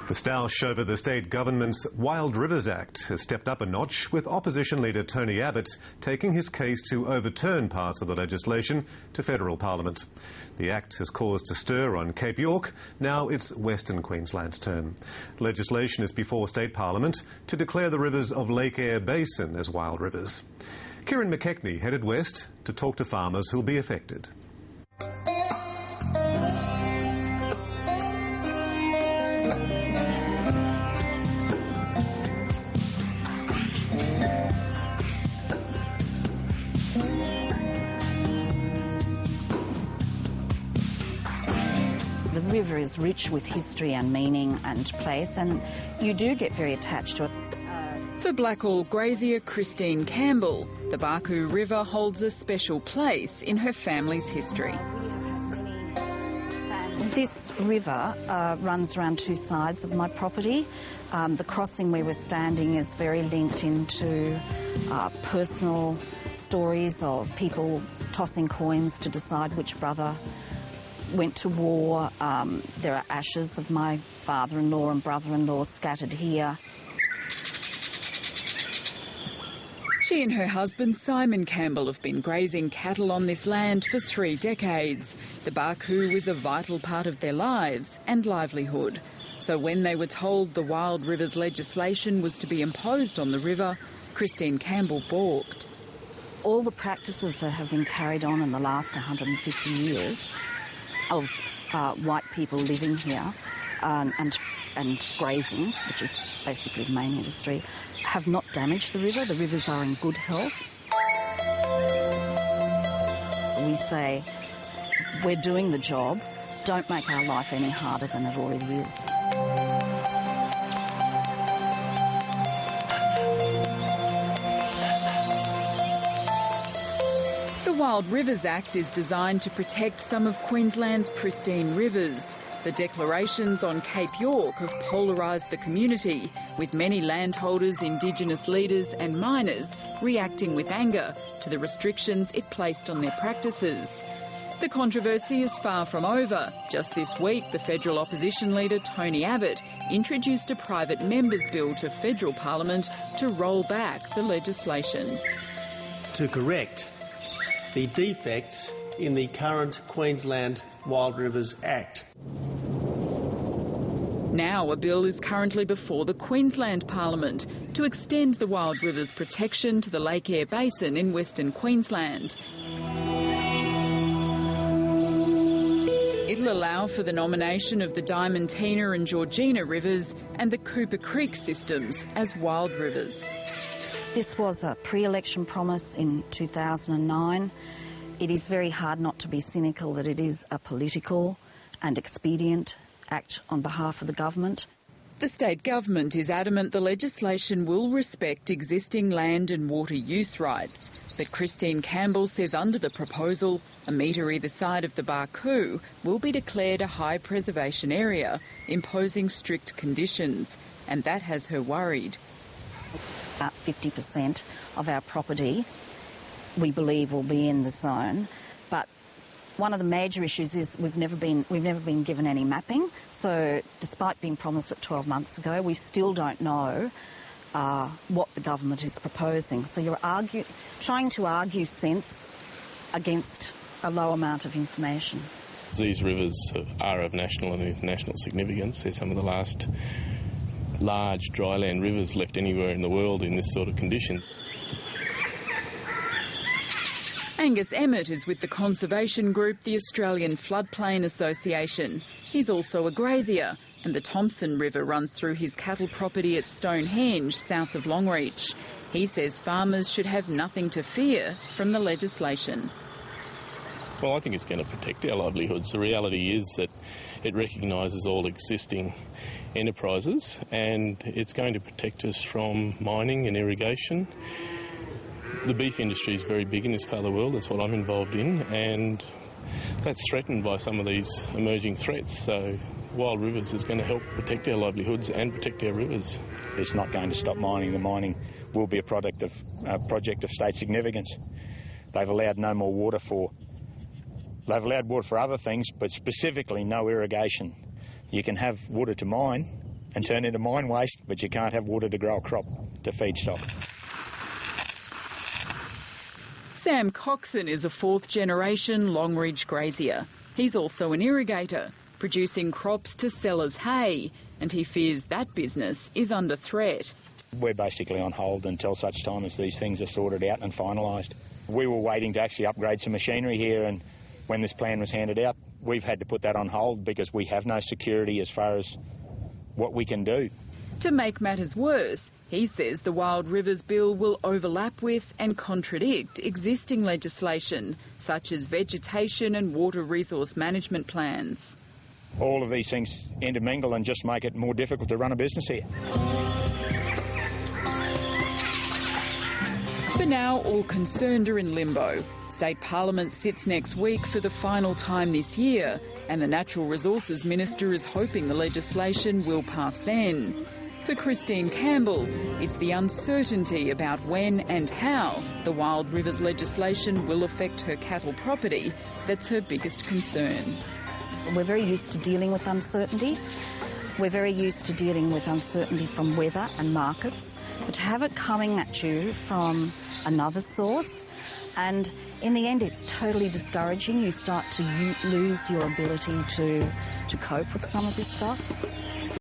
The stoush over the state government's Wild Rivers Act has stepped up a notch, with opposition leader Tony Abbott taking his case to overturn parts of the legislation to federal parliament. The act has caused a stir on Cape York. Now it's Western Queensland's turn. Legislation is before state parliament to declare the rivers of Lake Eyre Basin as wild rivers. Kieran McKechnie headed west to talk to farmers who'll be affected. The river is rich with history and meaning and place, and you do get very attached to it. For Blackall Grazier Christine Campbell, the Barcoo River holds a special place in her family's history. This river runs around two sides of my property. The crossing where we're standing is very linked into personal stories of people tossing coins to decide which brother went to war. There are ashes of my father-in-law and brother-in-law scattered here. She and her husband Simon Campbell have been grazing cattle on this land for 3 decades. The Barcoo was a vital part of their lives and livelihood. So when they were told the Wild Rivers legislation was to be imposed on the river, Christine Campbell balked. All the practices that have been carried on in the last 150 years of white people living here and grazing, which is basically the main industry, have not damaged the river. The rivers are in good health. We say, we're doing the job, don't make our life any harder than it already is. The Wild Rivers Act is designed to protect some of Queensland's pristine rivers. The declarations on Cape York have polarised the community, with many landholders, Indigenous leaders and miners reacting with anger to the restrictions it placed on their practices. The controversy is far from over. Just this week, the federal opposition leader Tony Abbott introduced a private member's bill to federal parliament to roll back the legislation. To correct the defects in the current Queensland Wild Rivers Act. Now a bill is currently before the Queensland Parliament to extend the Wild Rivers protection to the Lake Eyre Basin in Western Queensland. It'll allow for the nomination of the Diamantina and Georgina rivers and the Cooper Creek systems as wild rivers. This was a pre-election promise in 2009. It is very hard not to be cynical that it is a political and expedient act on behalf of the government. The state government is adamant the legislation will respect existing land and water use rights. But Christine Campbell says under the proposal, a metre either side of the Barcoo will be declared a high preservation area, imposing strict conditions, and that has her worried. About 50% of our property we believe will be in the zone, but one of the major issues is we've never been given any mapping. So despite being promised it 12 months ago, we still don't know what the government is proposing. So you're trying to argue sense against a low amount of information. These rivers are of national and international significance. They're some of the last large dryland rivers left anywhere in the world in this sort of condition. Angus Emmott is with the conservation group, the Australian Floodplain Association. He's also a grazier, and the Thompson River runs through his cattle property at Stonehenge, south of Longreach. He says farmers should have nothing to fear from the legislation. Well, I think it's going to protect our livelihoods. The reality is that it recognises all existing enterprises, and it's going to protect us from mining and irrigation. The beef industry is very big in this part of the world. That's what I'm involved in, and that's threatened by some of these emerging threats. So Wild Rivers is going to help protect our livelihoods and protect our rivers. It's not going to stop mining. The mining will be a project of state significance. They've allowed no more water They've allowed water for other things, but specifically no irrigation. You can have water to mine, and turn into mine waste, but you can't have water to grow a crop to feed stock. Sam Coxon is a fourth-generation Longridge grazier. He's also an irrigator, producing crops to sell as hay, and he fears that business is under threat. We're basically on hold until such time as these things are sorted out and finalised. We were waiting to actually upgrade some machinery here, and when this plan was handed out, we've had to put that on hold because we have no security as far as what we can do. To make matters worse, he says the Wild Rivers Bill will overlap with and contradict existing legislation, such as vegetation and water resource management plans. All of these things intermingle and just make it more difficult to run a business here. For now, all concerned are in limbo. State Parliament sits next week for the final time this year, and the Natural Resources Minister is hoping the legislation will pass then. For Christine Campbell, it's the uncertainty about when and how the Wild Rivers legislation will affect her cattle property that's her biggest concern. We're very used to dealing with uncertainty. We're very used to dealing with uncertainty from weather and markets, but to have it coming at you from another source, and in the end it's totally discouraging. You start to lose your ability to cope with some of this stuff.